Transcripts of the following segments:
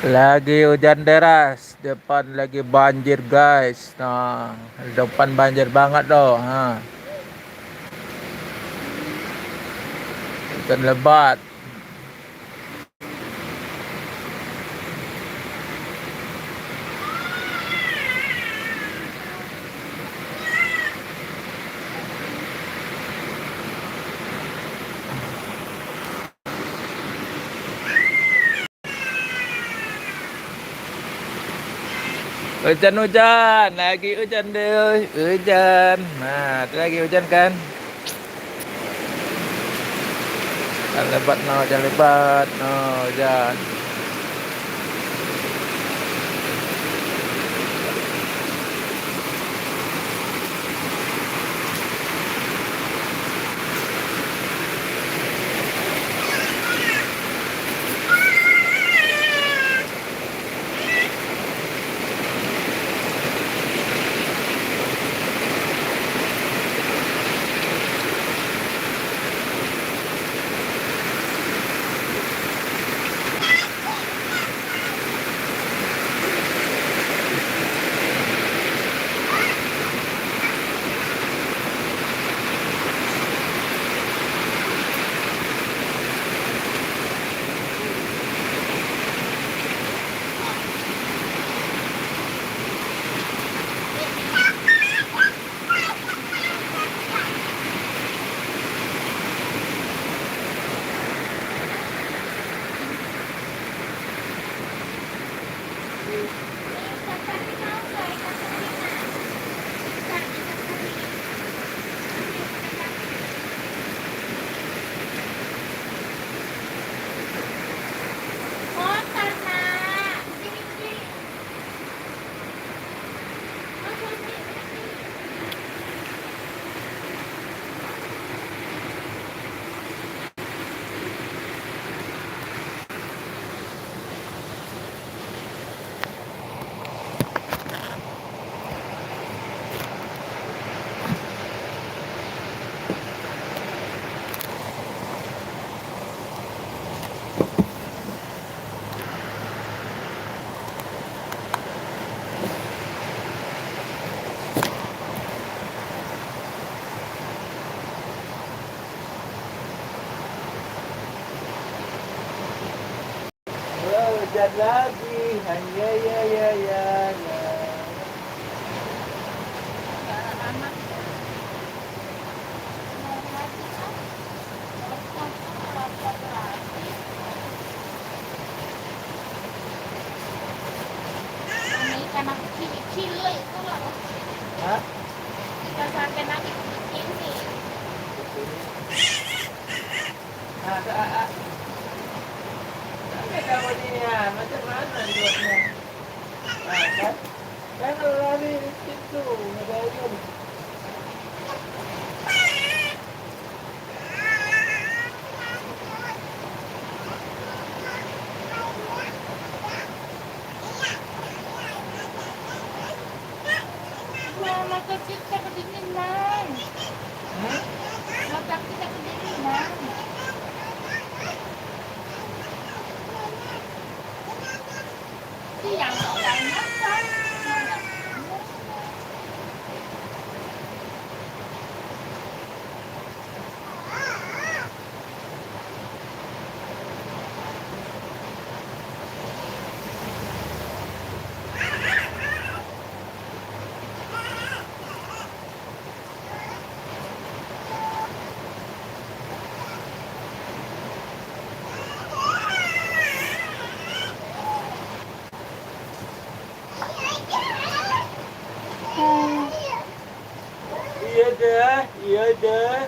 Lagi hujan deras, depan lagi banjir guys. Nah, depan banjir banget doh. Hujan lebat. Hujan-hujan, lagi hujan deh, hujan. Nah, itu lagi hujan kan? Jangan lebat no, jangan lebat no, hujan. Hujan lagi, hanya ya. Ikan aku kecil itu loh. Hah? Ikan sarden aku ini. Ada kamu ini ya, macam mana buatnya? Kan? Kan lari itu, ada ayam. Mata kita kedinginan. Mata kita kedinginan. Siang orang makan. Iya deh.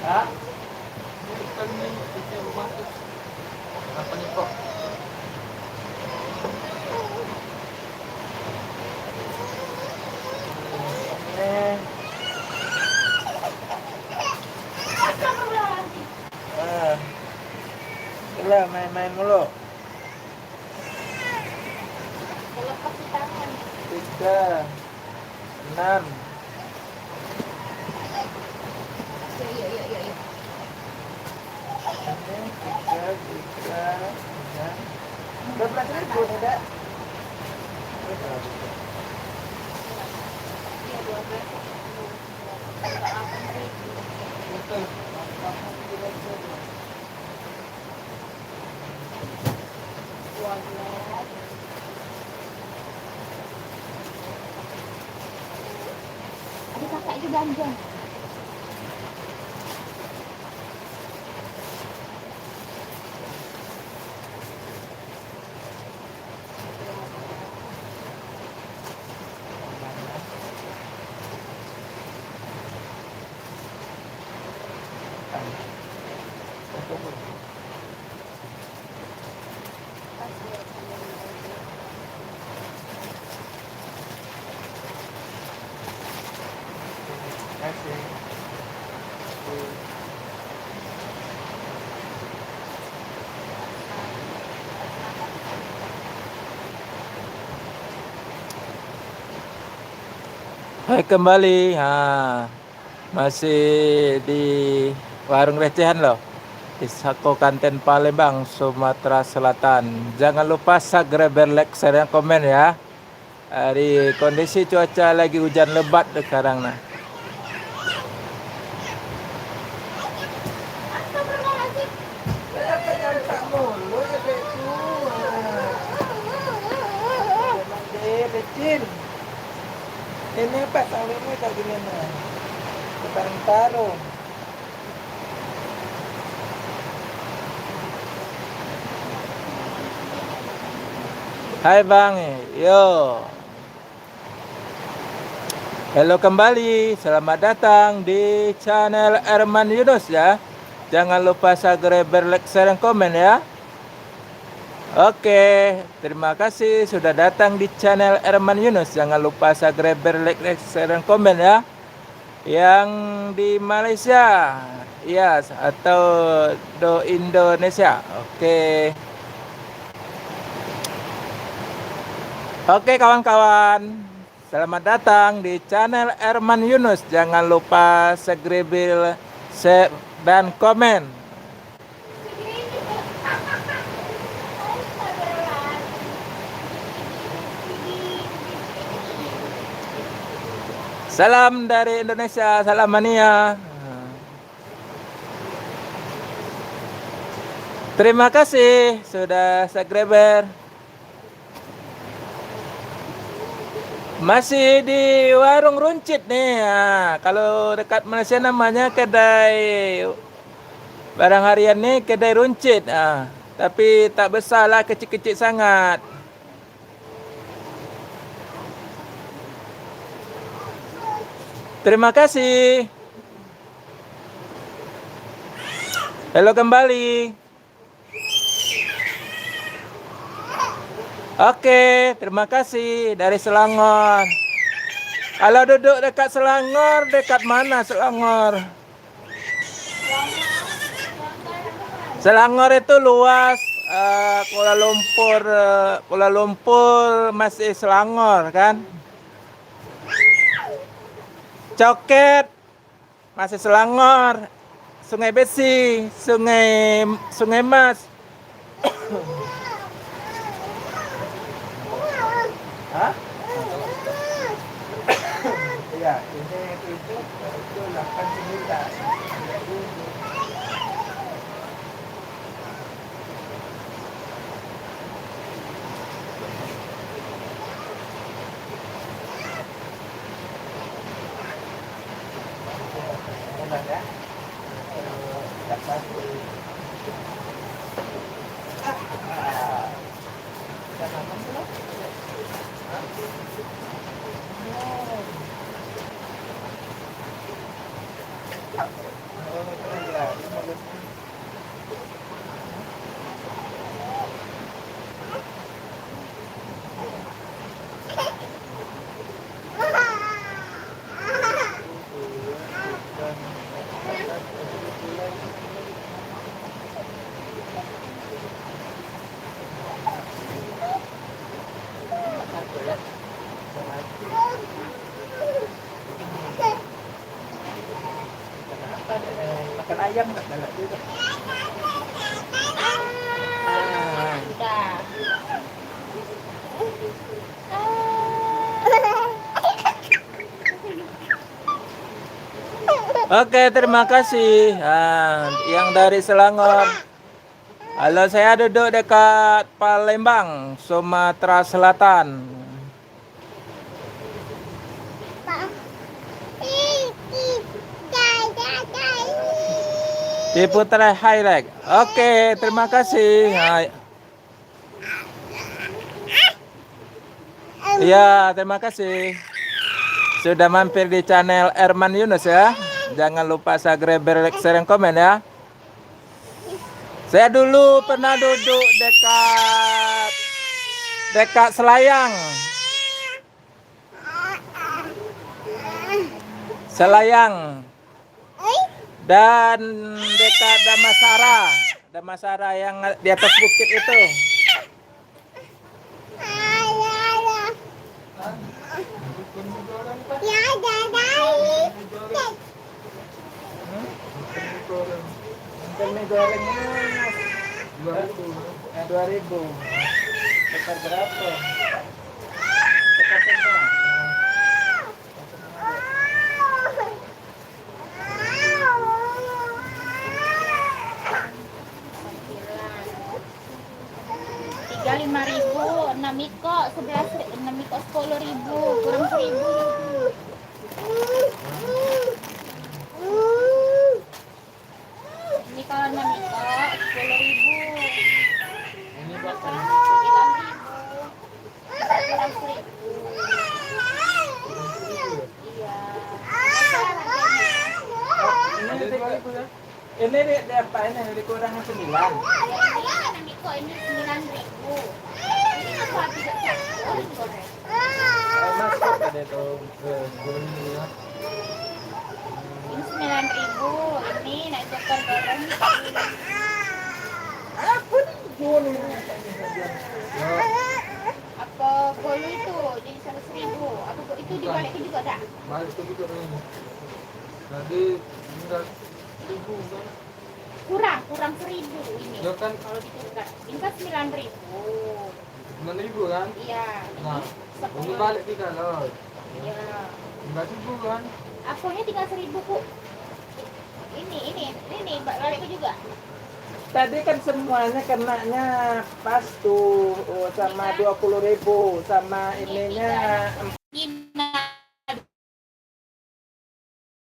Hah? Ini di rumah tuh. Apa nih kok? Eh, ah, lah main-main mulu. Lepas di tangan. 3, 6. Iya. 12.000 tidak? Iya 12. Enggak 8.000. Betul. Ada kakak itu belanja. Hai kembali, masih di warung recehan loh di Sako Kanten Palembang, Sumatera Selatan. Jangan lupa subscribe, like, share, dan komen ya. Di kondisi cuaca lagi hujan lebat sekarang nah. Saya kan nyantak mulu ya beku. Memang deh becin. Ini apa sawitnya kayak gini nah. Tarung-tarung. Hai Bang, yo. Halo kembali, selamat datang di channel Erman Yunus ya. Jangan lupa subscribe, like, share, dan komen ya. Oke, terima kasih sudah datang di channel Erman Yunus. Jangan lupa subscribe, like, share, dan komen ya. Yang di Malaysia, ya, atau do Indonesia. Oke kawan-kawan, selamat datang di channel Erman Yunus. Jangan lupa subscribe, share, dan komen. Salam dari Indonesia, salam mania. Terima kasih sudah subscriber. Masih di warung runcit nih. Kalau dekat Malaysia namanya kedai barang harian nih, kedai runcit. Tapi tak besar lah, kecil-kecil sangat. Terima kasih. Halo kembali. Oke, terima kasih dari Selangor. Kalau duduk dekat Selangor, dekat mana Selangor? Selangor itu luas. Kuala Lumpur masih Selangor kan? Coket masih Selangor. Sungai Besi, Sungai Mas. Hah? Iya, ini itu 8.9. Ya. Tak satu. Jangan belum. Makan ayam tak galak juga. Sudah. Oke, terima kasih. Yang dari Selangor. Halo, saya duduk dekat Palembang, Sumatera Selatan. Di Putra Highlight. Oke, terima kasih. Iya, terima kasih. Sudah mampir di channel Erman Yunus ya. Jangan lupa subscribe, like, share, dan komen ya. Saya dulu pernah duduk dekat Selayang. Selayang. Dan dekat Damasara. Damasara yang di atas bukit itu. Mie gorengnya 2.000. Besar berapa? Besar semua. Tiga 5.000, 6 iko 6 iko 10.000, kurang 1.000. Ini kalau 6 iko 10.000. Ini berapa? 9.000. Kurang 1.000. Iya. Ini di apa ini? Dikurangi 9. Ini 6 iko ini 9.000. Ini apa tidak cocok goreng? Masuk ada tuh. Ini 9.000, ini naik dokter goreng. Apa bolu itu jadi 100.000? Apa itu dibalikin juga tak? Balik itu juga nih. Tadi tinggal 1.000 kan? Kurang 1.000 ini. Ya kan Kalau ditukar, ini kan 9.000. 9.000 kan? Iya. Nah, Ini ini balik 3 loh. Iya. 9.000 kan? Apanya tinggal 1.000 ku. Ini balik itu juga. Tadi kan semuanya kenanya pas tuh sama 20.000 sama ininya. Ini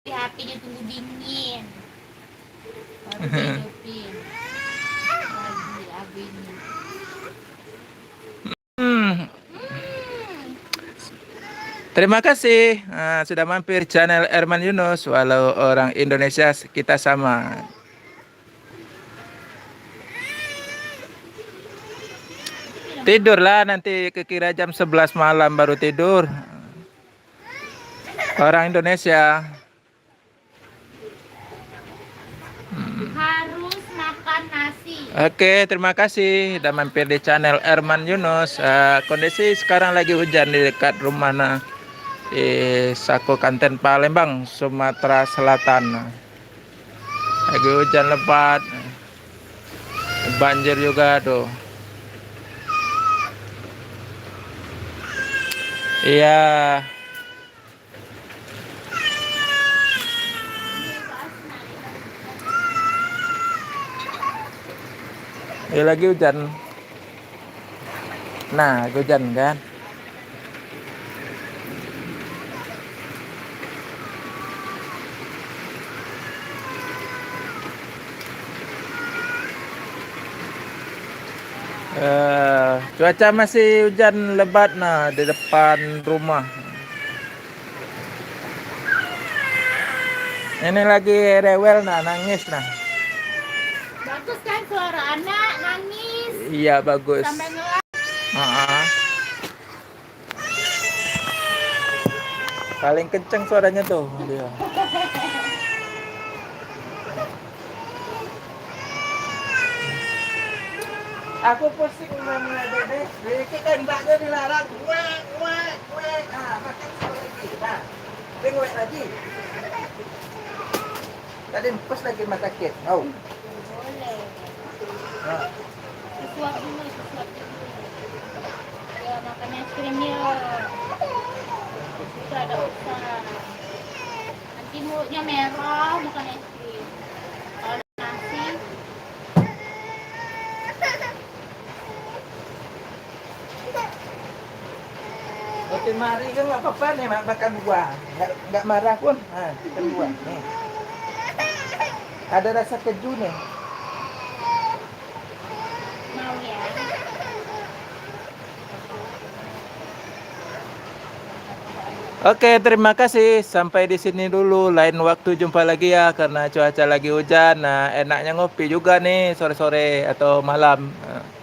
di HP dia tunggu dingin. Baru dihidupin. Lagi abis. Terima kasih sudah mampir channel Erman Yunus. Walau orang Indonesia kita sama. Tidurlah nanti kekira jam 11 malam baru tidur. Orang Indonesia. Harus makan nasi. Oke, terima kasih sudah mampir di channel Erman Yunus. Kondisi sekarang lagi hujan di dekat rumah di Sako Kanten Palembang, Sumatera Selatan. Lagi hujan lebat. Banjir juga tuh. Iya. Ya lagi hujan. Nah, hujan kan. Cuaca masih hujan lebat di depan rumah. Ini lagi rewel nangis Bagus kan suara anak nangis. Iya bagus. Sampai ngelak. Paling kenceng suaranya tuh dia. Aku pusing namanya dedek. Dedek kan mbaknya dilarang. Wek. Makan lagi. Wek lagi. Tadi pas lagi mata sakit. Oh. Boleh. Nah. Sesuap dulu. Ya makan es krimnya. Sudah ada usaha. Nanti Bikin mulutnya merah, makan es krim. Kalau ada nasi, Oke, mari kan nggak apa-apa nih makan buah. Nggak marah pun. Nah, makan buah. Nih. Ada rasa keju nih. mau ya. Oke, terima kasih. Sampai di sini dulu. Lain waktu jumpa lagi ya karena cuaca lagi hujan. Nah, enaknya ngopi juga nih sore-sore atau malam. Nah.